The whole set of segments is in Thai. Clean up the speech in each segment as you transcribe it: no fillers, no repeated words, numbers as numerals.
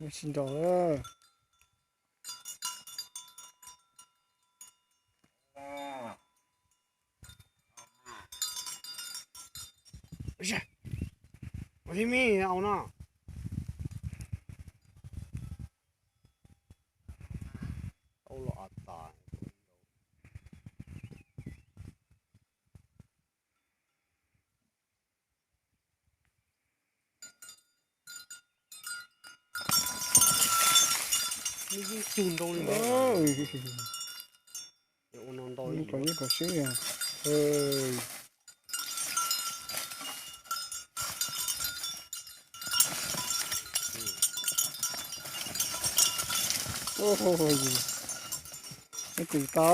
ไม่ชินดอกเลยไม่ใช่วันที่มีเอาเนาะเอาหลอดตายนี่ยิ่งจูนตรงนี้เลยเดี๋ยวนอนต่ออีกนี่ก็ชื่อเฮ้ยโอ้โหไม่ตื่นตา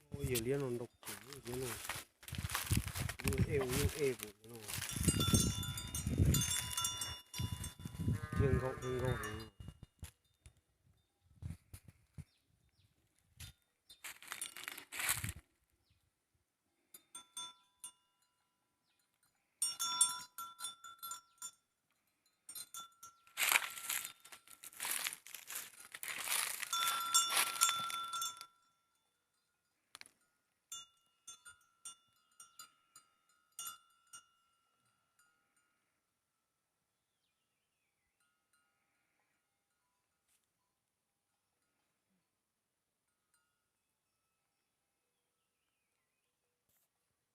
โอ้ยเลี้ยนอนดกเลี้ยนอนยูเอวเลี้ยนอนเพียงเขา